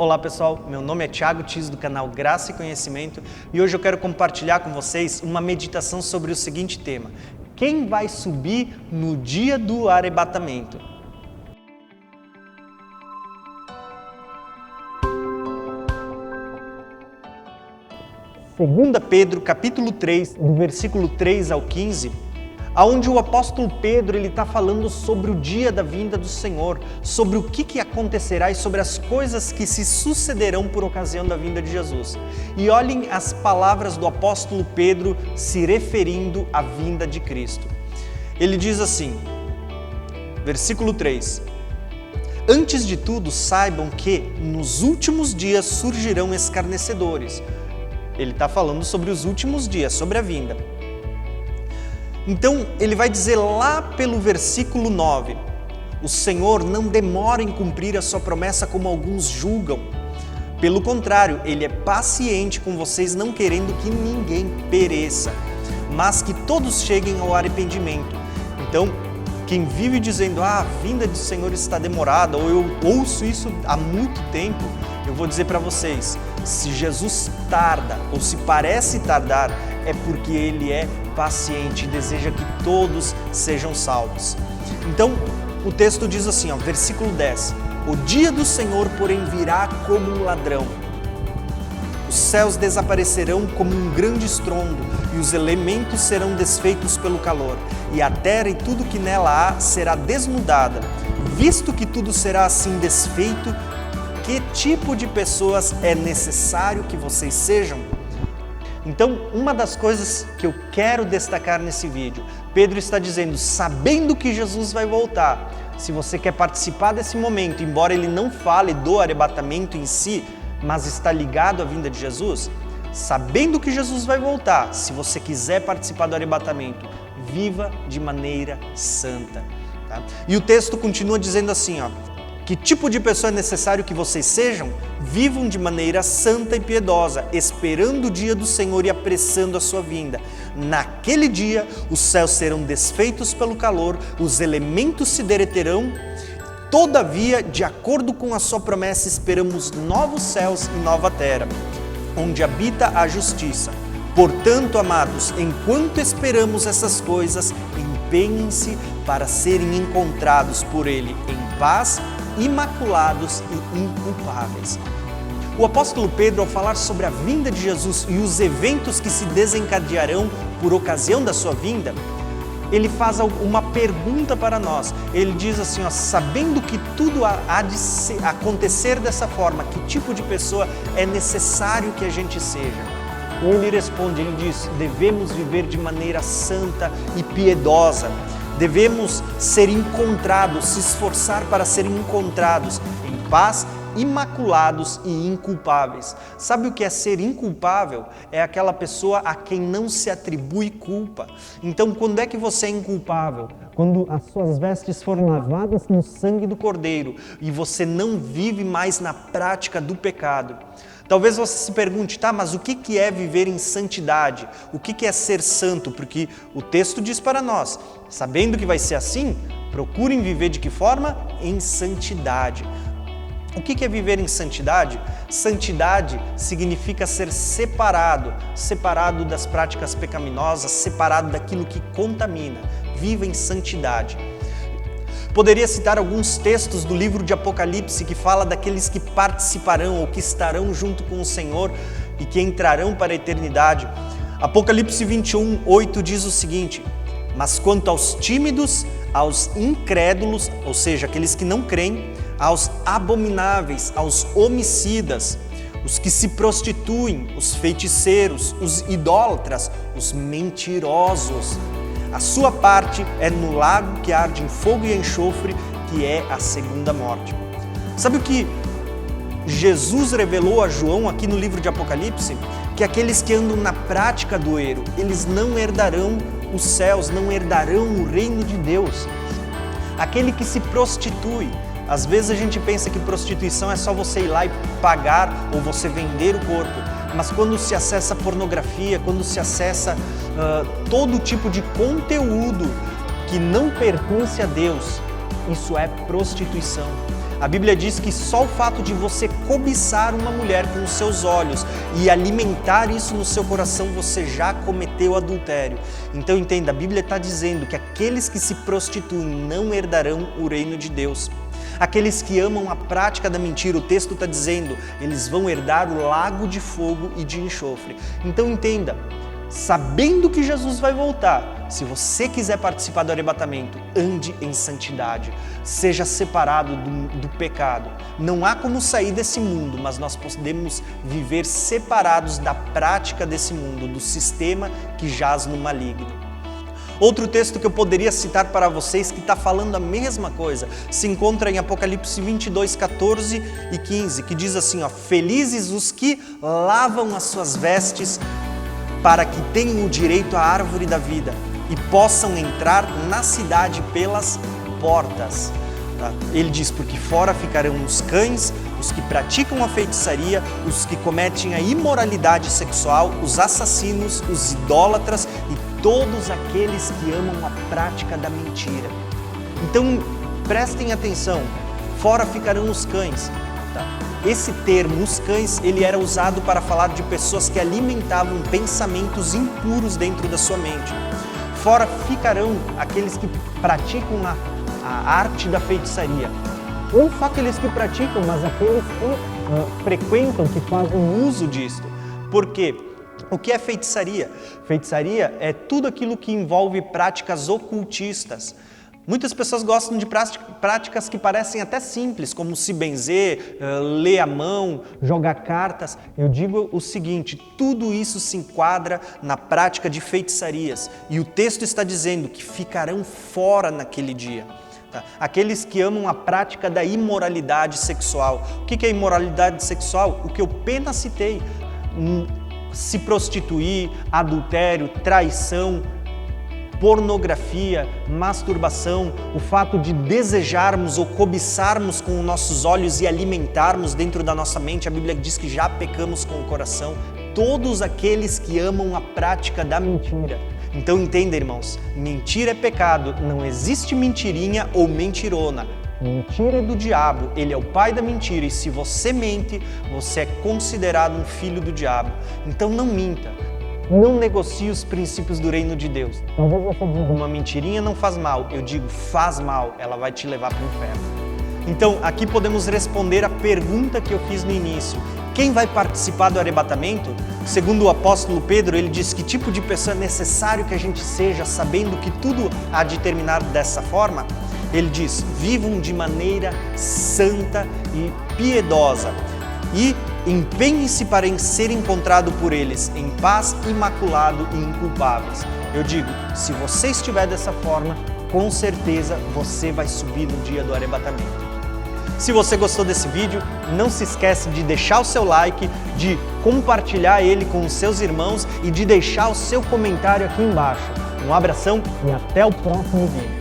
Olá pessoal, meu nome é Thiago Tis do canal Graça e Conhecimento e hoje eu quero compartilhar com vocês uma meditação sobre o seguinte tema: quem vai subir no dia do arrebatamento? Segunda Pedro, capítulo 3, do versículo 3 ao 15, onde o apóstolo Pedro está falando sobre o dia da vinda do Senhor, sobre o que acontecerá e sobre as coisas que se sucederão por ocasião da vinda de Jesus. E olhem as palavras do apóstolo Pedro se referindo à vinda de Cristo. Ele diz assim, versículo 3: Antes de tudo, saibam que nos últimos dias surgirão escarnecedores. Ele está falando sobre os últimos dias, sobre a vinda. Então, ele vai dizer lá pelo versículo 9, o Senhor não demora em cumprir a sua promessa como alguns julgam. Pelo contrário, Ele é paciente com vocês, não querendo que ninguém pereça, mas que todos cheguem ao arrependimento. Então, quem vive dizendo, a vinda do Senhor está demorada, ou eu ouço isso há muito tempo, eu vou dizer para vocês, se Jesus tarda, ou se parece tardar, é porque Ele é paciente e deseja que todos sejam salvos. Então, o texto diz assim, versículo 10, o dia do Senhor, porém, virá como um ladrão. Os céus desaparecerão como um grande estrondo, e os elementos serão desfeitos pelo calor, e a terra e tudo que nela há será desnudada. Visto que tudo será assim desfeito, que tipo de pessoas é necessário que vocês sejam? Então, uma das coisas que eu quero destacar nesse vídeo, Pedro está dizendo, sabendo que Jesus vai voltar, se você quer participar desse momento, embora ele não fale do arrebatamento em si, mas está ligado à vinda de Jesus, sabendo que Jesus vai voltar, se você quiser participar do arrebatamento, viva de maneira santa. Tá? E o texto continua dizendo assim, que tipo de pessoa é necessário que vocês sejam? Vivam de maneira santa e piedosa, esperando o dia do Senhor e apressando a sua vinda. Naquele dia, os céus serão desfeitos pelo calor, os elementos se derreterão. Todavia, de acordo com a sua promessa, esperamos novos céus e nova terra, onde habita a justiça. Portanto, amados, enquanto esperamos essas coisas, empenhem-se para serem encontrados por Ele em paz, imaculados e inculpáveis. O apóstolo Pedro, ao falar sobre a vinda de Jesus e os eventos que se desencadearão por ocasião da sua vinda, ele faz uma pergunta para nós. Ele diz assim, sabendo que tudo há de acontecer dessa forma, que tipo de pessoa é necessário que a gente seja? Ele responde, ele diz, devemos viver de maneira santa e piedosa. Devemos ser encontrados, se esforçar para serem encontrados em paz, imaculados e inculpáveis. Sabe o que é ser inculpável? É aquela pessoa a quem não se atribui culpa. Então, quando é que você é inculpável? Quando as suas vestes foram lavadas no sangue do Cordeiro e você não vive mais na prática do pecado. Talvez você se pergunte, mas o que é viver em santidade? O que é ser santo? Porque o texto diz para nós, sabendo que vai ser assim, procurem viver de que forma? Em santidade. O que é viver em santidade? Santidade significa ser separado das práticas pecaminosas, separado daquilo que contamina. Viva em santidade. Poderia citar alguns textos do livro de Apocalipse que fala daqueles que participarão ou que estarão junto com o Senhor e que entrarão para a eternidade. Apocalipse 21, 8 diz o seguinte, mas quanto aos tímidos, aos incrédulos, ou seja, aqueles que não creem, aos abomináveis, aos homicidas, os que se prostituem, os feiticeiros, os idólatras, os mentirosos, a sua parte é no lago que arde em fogo e enxofre, que é a segunda morte. Sabe o que Jesus revelou a João aqui no livro de Apocalipse? Que aqueles que andam na prática do erro, eles não herdarão os céus, não herdarão o reino de Deus. Aquele que se prostitui, às vezes a gente pensa que prostituição é só você ir lá e pagar ou você vender o corpo. Mas quando se acessa pornografia, quando se acessa todo tipo de conteúdo que não pertence a Deus, isso é prostituição. A Bíblia diz que só o fato de você cobiçar uma mulher com os seus olhos e alimentar isso no seu coração, você já cometeu adultério. Então entenda, a Bíblia está dizendo que aqueles que se prostituem não herdarão o reino de Deus. Aqueles que amam a prática da mentira, o texto está dizendo, eles vão herdar o lago de fogo e de enxofre. Então entenda, sabendo que Jesus vai voltar, se você quiser participar do arrebatamento, ande em santidade, seja separado do pecado. Não há como sair desse mundo, mas nós podemos viver separados da prática desse mundo, do sistema que jaz no maligno. Outro texto que eu poderia citar para vocês que está falando a mesma coisa, se encontra em Apocalipse 22, 14 e 15, que diz assim, felizes os que lavam as suas vestes para que tenham o direito à árvore da vida e possam entrar na cidade pelas portas. Ele diz, porque fora ficarão os cães, os que praticam a feitiçaria, os que cometem a imoralidade sexual, os assassinos, os idólatras e todos aqueles que amam a prática da mentira. Então, prestem atenção, fora ficarão os cães. Esse termo, os cães, ele era usado para falar de pessoas que alimentavam pensamentos impuros dentro da sua mente. Fora ficarão aqueles que praticam a arte da feitiçaria. Não só aqueles que praticam, mas aqueles que frequentam, que fazem uso disso. Por quê? O que é feitiçaria? Feitiçaria é tudo aquilo que envolve práticas ocultistas. Muitas pessoas gostam de práticas que parecem até simples, como se benzer, ler a mão, jogar cartas. Eu digo o seguinte, tudo isso se enquadra na prática de feitiçarias. E o texto está dizendo que ficarão fora naquele dia. Aqueles que amam a prática da imoralidade sexual. O que é imoralidade sexual? O que eu apenas citei. Se prostituir, adultério, traição, pornografia, masturbação, o fato de desejarmos ou cobiçarmos com os nossos olhos e alimentarmos dentro da nossa mente, a Bíblia diz que já pecamos com o coração, todos aqueles que amam a prática da mentira. Então entenda, irmãos, mentira é pecado, não existe mentirinha ou mentirona. Mentira é do diabo, ele é o pai da mentira e se você mente, você é considerado um filho do diabo. Então não minta. Não negocie os princípios do reino de Deus. Talvez você diga, uma mentirinha não faz mal. Eu digo, faz mal, ela vai te levar para o inferno. Então, aqui podemos responder a pergunta que eu fiz no início. Quem vai participar do arrebatamento? Segundo o apóstolo Pedro, ele diz que tipo de pessoa é necessário que a gente seja, sabendo que tudo há de terminar dessa forma? Ele diz, vivam de maneira santa e piedosa. E empenhem-se para ser encontrado por eles em paz, imaculado e inculpáveis. Eu digo, se você estiver dessa forma, com certeza você vai subir no dia do arrebatamento. Se você gostou desse vídeo, não se esquece de deixar o seu like, de compartilhar ele com os seus irmãos e de deixar o seu comentário aqui embaixo. Um abração e até o próximo vídeo.